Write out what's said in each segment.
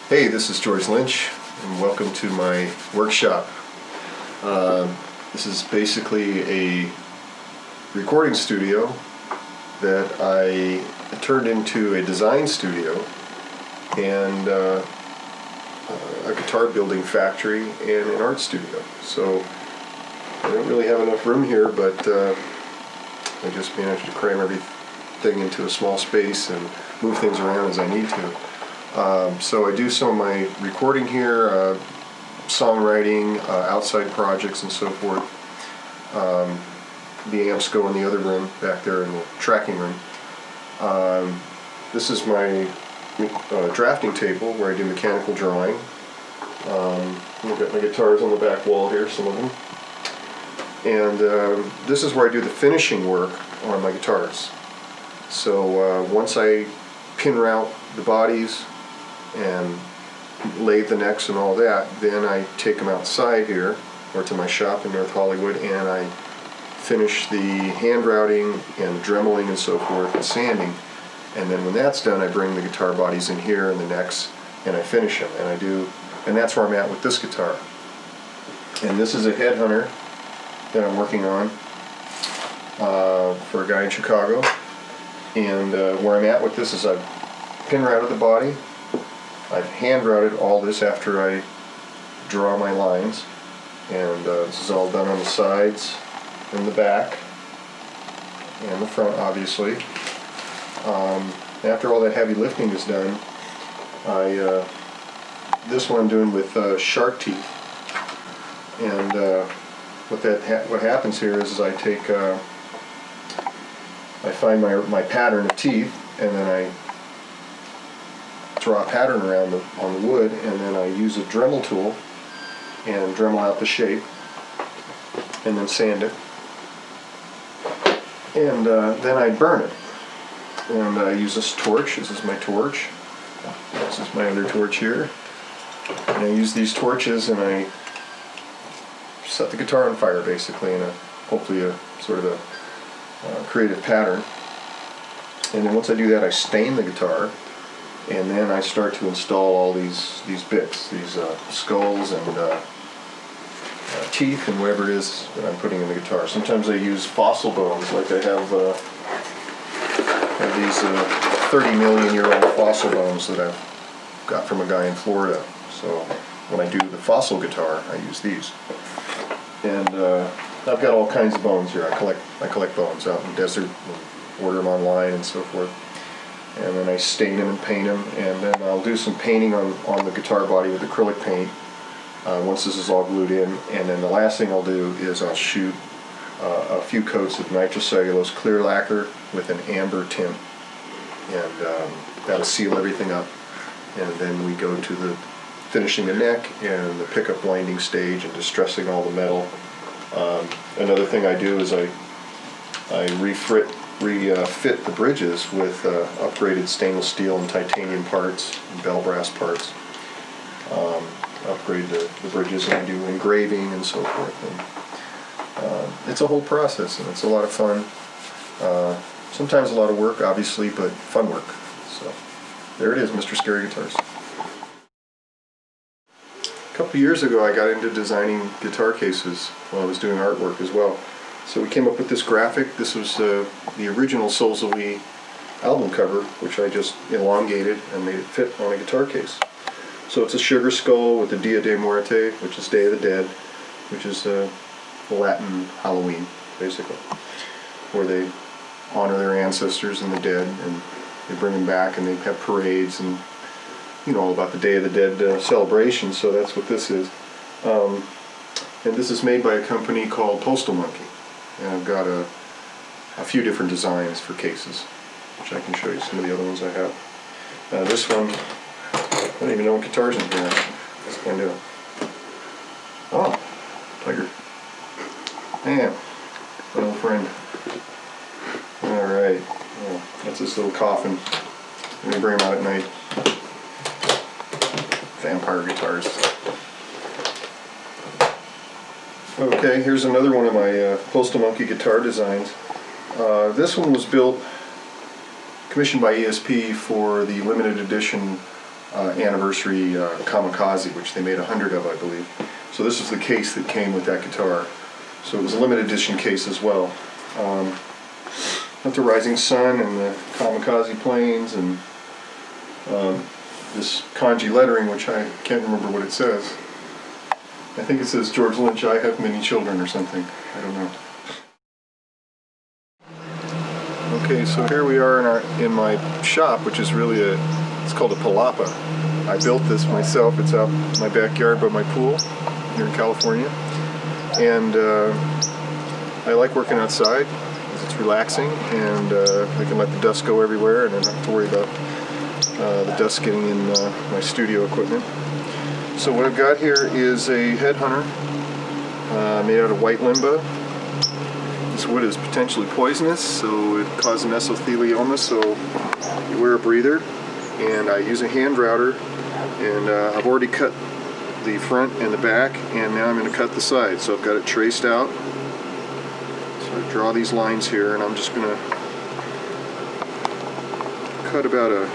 Hey, this is George Lynch, and welcome to my workshop. This is basically a recording studio that I turned into a design studio and a guitar building factory and an art studio. So I don't really have enough room here, but I just managed to cram everything into a small space and move things around as I need to. So I do some of my recording here, songwriting, outside projects and so forth. The amps go in the other room back there in the tracking room. This is my drafting table where I do mechanical drawing. I've got my guitars on the back wall here, some of them. And this is where I do the finishing work on my guitars. So once I pin route the bodies and lathe the necks and all that, then I take them outside here or to my shop in North Hollywood and I finish the hand routing and dremeling and so forth and sanding, and then when that's done I bring the guitar bodies in here and the necks and I finish them, and that's where I'm at with this guitar. And this is a Headhunter that I'm working on for a guy in Chicago, and where I'm at with this is I've pin routed the body. I've hand routed all this after I draw my lines, and this is all done on the sides and the back and the front, obviously. After all that heavy lifting is done, this one I'm doing with shark teeth, and what happens here is I take I find my pattern of teeth, and then I draw a pattern around on the wood, and then I use a Dremel tool and Dremel out the shape and then sand it, and then I burn it, and I use this torch. This is my torch. This is my other torch here, and I use these torches and I set the guitar on fire basically in hopefully a sort of a creative pattern. And then once I do that, I stain the guitar, and then I start to install all these bits, these skulls and teeth and whatever it is that I'm putting in the guitar. Sometimes I use fossil bones, like I have these 30-million-year-old fossil bones that I've got from a guy in Florida. So when I do the fossil guitar, I use these. And I've got all kinds of bones here. I collect bones out in the desert and order them online and so forth. And then I stain them and paint them, and then I'll do some painting on the guitar body with acrylic paint once this is all glued in. And then the last thing I'll do is I'll shoot a few coats of nitrocellulose clear lacquer with an amber tint, and that'll seal everything up. And then we go to the finishing the neck and the pickup winding stage and distressing all the metal. Another thing I do is I refit the bridges with upgraded stainless steel and titanium parts and bell brass parts. Upgrade the bridges, and I do engraving and so forth. And it's a whole process, and it's a lot of fun. Sometimes a lot of work, obviously, but fun work. So there it is, Mr. ScaryGuitars. A couple years ago I got into designing guitar cases while I was doing artwork as well. So we came up with this graphic. This was the original Souls of We album cover, which I just elongated and made it fit on a guitar case. So it's a sugar skull with the Dia de Muerte, which is Day of the Dead, which is Latin Halloween, basically, where they honor their ancestors and the dead, and they bring them back, and they have parades, and you know all about the Day of the Dead celebration. So that's what this is. And this is made by a company called Postal Monkey. And I've got a few different designs for cases, which I can show you some of the other ones I have. This one, I don't even know what guitar's in here. Let's find out. Oh, tiger. Damn, my old friend. Alright, well, that's this little coffin. Let me bring him out at night. Vampire guitars. Okay, here's another one of my Postal Monkey guitar designs. This one was built, commissioned by ESP for the limited edition anniversary Kamikaze, which they made 100 of, I believe. So this is the case that came with that guitar. So it was a limited edition case as well. With the rising sun and the Kamikaze planes and this kanji lettering, which I can't remember what it says. I think it says, George Lynch, I have many children, or something. I don't know. Okay, so here we are in my shop, which is really it's called a palapa. I built this myself. It's out in my backyard by my pool here in California. And I like working outside because it's relaxing, and I can let the dust go everywhere and I don't have to worry about the dust getting in my studio equipment. So what I've got here is a headhunter made out of white limba. This wood is potentially poisonous, so it causes mesothelioma, so you wear a breather. And I use a hand router, and I've already cut the front and the back, and now I'm going to cut the side. So I've got it traced out. So I draw these lines here, and I'm just going to cut about a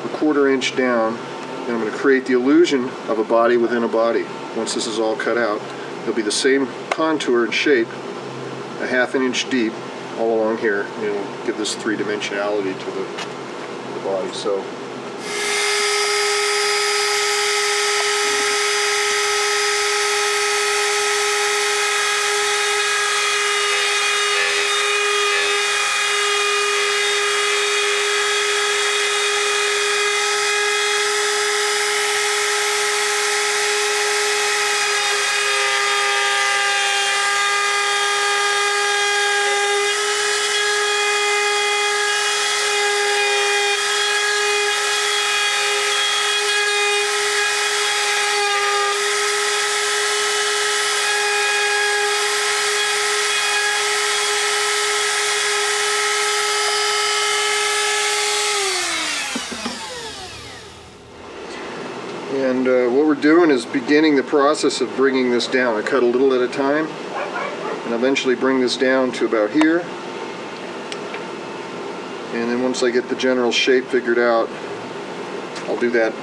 1/4 inch down. And I'm going to create the illusion of a body within a body. Once this is all cut out, it'll be the same contour and shape, a 1/2 inch deep, all along here. And it'll give this three-dimensionality to the body. So. And what we're doing is beginning the process of bringing this down. I cut a little at a time and eventually bring this down to about here. And then once I get the general shape figured out, I'll do that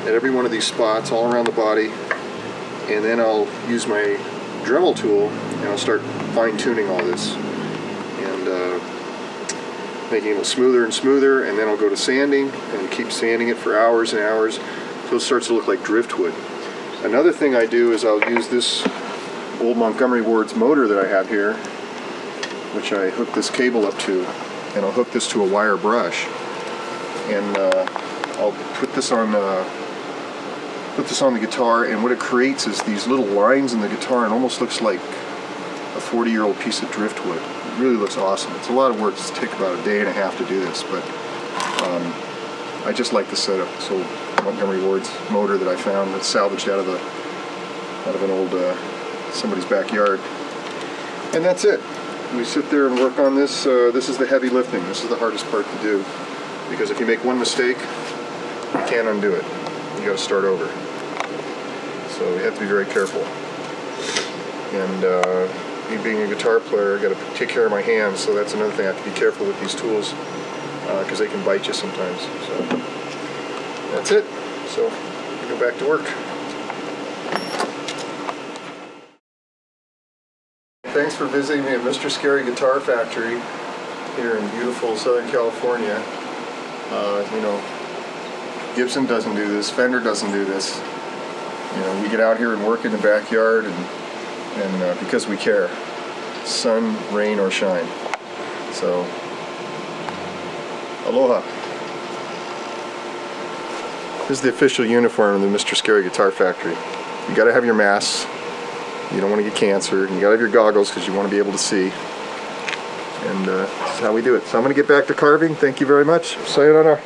at every one of these spots all around the body. And then I'll use my Dremel tool and I'll start fine-tuning all this. And making it smoother and smoother, and then I'll go to sanding and keep sanding it for hours and hours. So it starts to look like driftwood. Another thing I do is I'll use this old Montgomery Ward's motor that I have here, which I hook this cable up to, and I'll hook this to a wire brush, and I'll put this on the guitar, and what it creates is these little lines in the guitar, and almost looks like a 40-year-old piece of driftwood. It really looks awesome. It's a lot of work. It's take about a day and a half to do this, but I just like the setup. So Montgomery Ward's motor that I found that's salvaged out of an old somebody's backyard, and that's it. We sit there and work on this. This is the heavy lifting. This is the hardest part to do, because if you make one mistake, you can't undo it. You got to start over. So you have to be very careful. And me being a guitar player, I got to take care of my hands. So that's another thing. I have to be careful with these tools because they can bite you sometimes. So that's it. So we go back to work. Thanks for visiting me at Mr. Scary Guitar Factory here in beautiful Southern California. You know, Gibson doesn't do this, Fender doesn't do this. You know, we get out here and work in the backyard, and because we care, sun, rain, or shine. So, aloha. This is the official uniform of the Mr. Scary Guitar Factory. You got to have your masks. You don't want to get cancer. You got to have your goggles because you want to be able to see. And this is how we do it. So I'm going to get back to carving. Thank you very much. Sayonara.